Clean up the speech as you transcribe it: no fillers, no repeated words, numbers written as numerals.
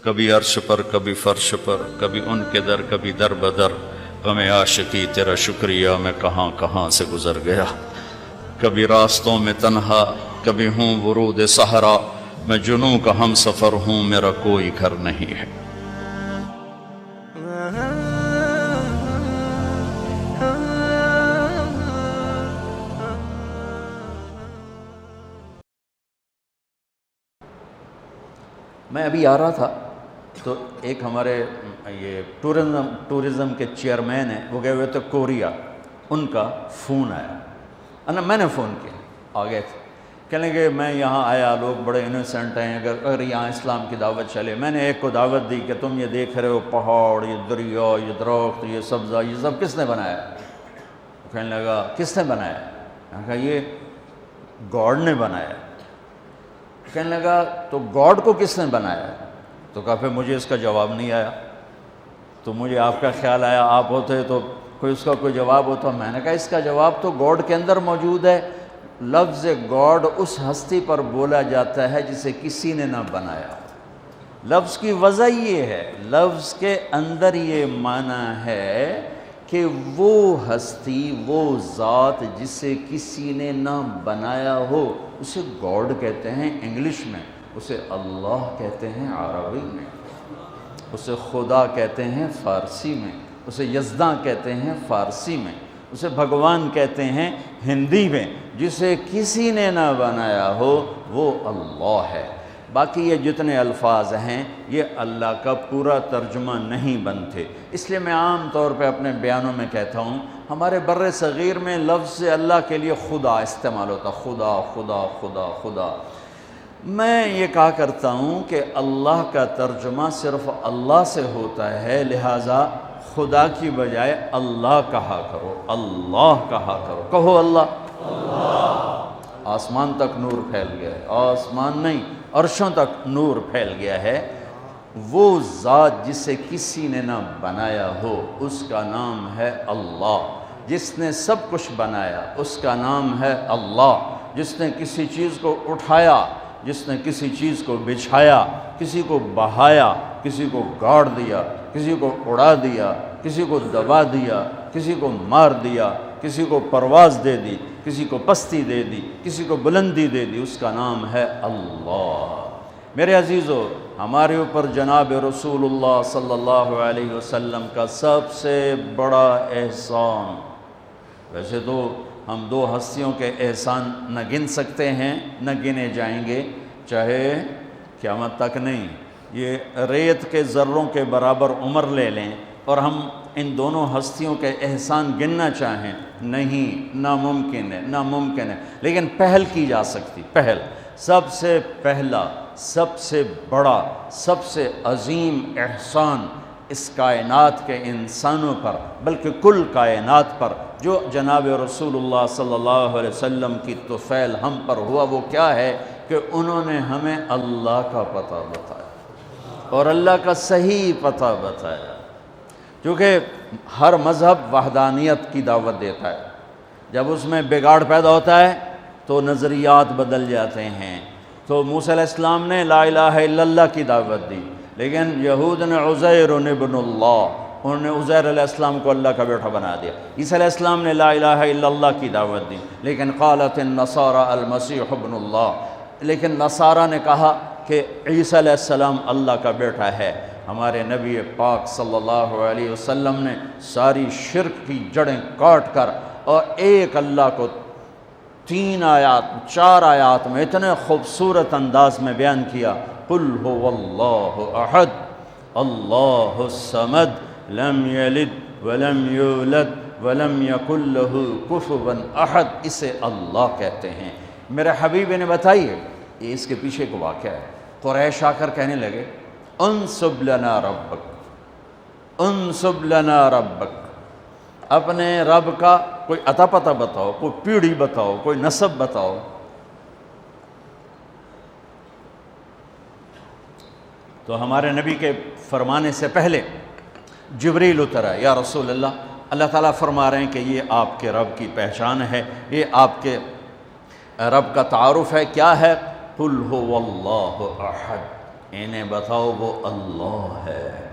کبھی عرش پر کبھی فرش پر، کبھی ان کے در کبھی در بدر، غم عاشقی تیرا شکریہ میں کہاں کہاں سے گزر گیا، کبھی راستوں میں تنہا کبھی ہوں ورود صحرا، میں جنوں کا ہم سفر ہوں میرا کوئی گھر نہیں ہے۔ میں ابھی آ رہا تھا تو ایک ہمارے یہ ٹورزم کے چیئرمین ہیں، وہ گئے ہوئے تھے کوریا، ان کا فون آیا، میں نے فون کیا، آ گئے تھے، کہنے کہ میں یہاں آیا، لوگ بڑے انوسینٹ ہیں، اگر یہاں اسلام کی دعوت چلے۔ میں نے ایک کو دعوت دی کہ تم یہ دیکھ رہے ہو پہاڑ، یہ دریا، یہ درخت، یہ سبزہ، یہ سب کس نے بنایا؟ کہنے لگا کس نے بنایا؟ میں نے کہا یہ گاڈ نے بنایا۔ کہنے لگا تو گاڈ کو کس نے بنایا؟ تو کہا پھر مجھے اس کا جواب نہیں آیا، تو مجھے آپ کا خیال آیا آپ ہوتے تو اس کا کوئی جواب ہوتا۔ میں نے کہا اس کا جواب تو گاڈ کے اندر موجود ہے۔ لفظ گاڈ اس ہستی پر بولا جاتا ہے جسے کسی نے نہ بنایا۔ لفظ کی وجہ یہ ہے، لفظ کے اندر یہ معنی ہے کہ وہ ہستی، وہ ذات جسے کسی نے نہ بنایا ہو، اسے گاڈ کہتے ہیں انگلش میں، اسے اللہ کہتے ہیں عربی میں، اسے خدا کہتے ہیں فارسی میں، اسے یزداں کہتے ہیں فارسی میں، اسے بھگوان کہتے ہیں ہندی میں۔ جسے کسی نے نہ بنایا ہو وہ اللہ ہے۔ باقی یہ جتنے الفاظ ہیں یہ اللہ کا پورا ترجمہ نہیں بنتے، اس لیے میں عام طور پہ اپنے بیانوں میں کہتا ہوں، ہمارے بر صغیر میں لفظ اللہ کے لیے خدا استعمال ہوتا، خدا خدا خدا خدا۔ میں یہ کہا کرتا ہوں کہ اللہ کا ترجمہ صرف اللہ سے ہوتا ہے، لہٰذا خدا کی بجائے اللہ کہا کرو، اللہ کہا کرو، کہو اللہ۔ آسمان تک نور پھیل گیا ہے، آسمان نہیں عرشوں تک نور پھیل گیا ہے۔ وہ ذات جسے کسی نے نہ بنایا ہو اس کا نام ہے اللہ، جس نے سب کچھ بنایا اس کا نام ہے اللہ، جس نے کسی چیز کو اٹھایا، جس نے کسی چیز کو بچھایا، کسی کو بہایا، کسی کو گاڑ دیا، کسی کو اڑا دیا، کسی کو دبا دیا، کسی کو مار دیا، کسی کو پرواز دے دی، کسی کو پستی دے دی، کسی کو بلندی دے دی، اس کا نام ہے اللہ۔ میرے عزیزو، ہمارے اوپر جناب رسول اللہ صلی اللہ علیہ وسلم کا سب سے بڑا احسان، ویسے تو ہم دو ہستیوں کے احسان نہ گن سکتے ہیں، نہ گنے جائیں گے، چاہے قیامت تک نہیں، یہ ریت کے ذروں کے برابر عمر لے لیں اور ہم ان دونوں ہستیوں کے احسان گننا چاہیں، نہیں، ناممکن ہے، ناممکن ہے، لیکن پہل کی جا سکتی، پہل، سب سے پہلا، سب سے بڑا، سب سے عظیم احسان اس کائنات کے انسانوں پر، بلکہ کل کائنات پر، جو جناب رسول اللہ صلی اللہ علیہ وسلم کی طفیل ہم پر ہوا، وہ کیا ہے کہ انہوں نے ہمیں اللہ کا پتہ بتایا اور اللہ کا صحیح پتہ بتایا، کیونکہ ہر مذہب وحدانیت کی دعوت دیتا ہے، جب اس میں بگاڑ پیدا ہوتا ہے تو نظریات بدل جاتے ہیں۔ تو موسیٰ علیہ السلام نے لا الہ الا اللہ کی دعوت دی، لیکن یہود نے عزیر ابن اللہ، انہوں نے عزیر علیہ السلام کو اللہ کا بیٹا بنا دیا۔ عیسیٰ علیہ السلام نے لا الہ الا اللہ کی دعوت دی، لیکن قالت النصارى المسیح ابن اللہ، لیکن نصارہ نے کہا کہ عیسیٰ علیہ السلام اللہ کا بیٹا ہے۔ ہمارے نبی پاک صلی اللہ علیہ وسلم نے ساری شرک کی جڑیں کاٹ کر اور ایک اللہ کو 4 آیات میں اتنے خوبصورت انداز میں بیان کیا، قل هو اللہ احد اللہ الصمد لم یلد ولم یولد ولم یکن له کفوا احد، اسے اللہ کہتے ہیں۔ میرے حبیب نے بتائیے، یہ اس کے پیچھے کو واقعہ ہے، قریش آ کر کہنے لگے انصب لنا ربک، انصب لنا ربک، اپنے رب کا کوئی عطا پتہ بتاؤ، کوئی پیڑھی بتاؤ، کوئی نسب بتاؤ۔ تو ہمارے نبی کے فرمانے سے پہلے جبریل اترا، یا رسول اللہ تعالیٰ فرما رہے ہیں کہ یہ آپ کے رب کی پہچان ہے، یہ آپ کے رب کا تعارف ہے، کیا ہے؟ قل هو اللہ احد، انہیں بتاؤ وہ اللہ ہے۔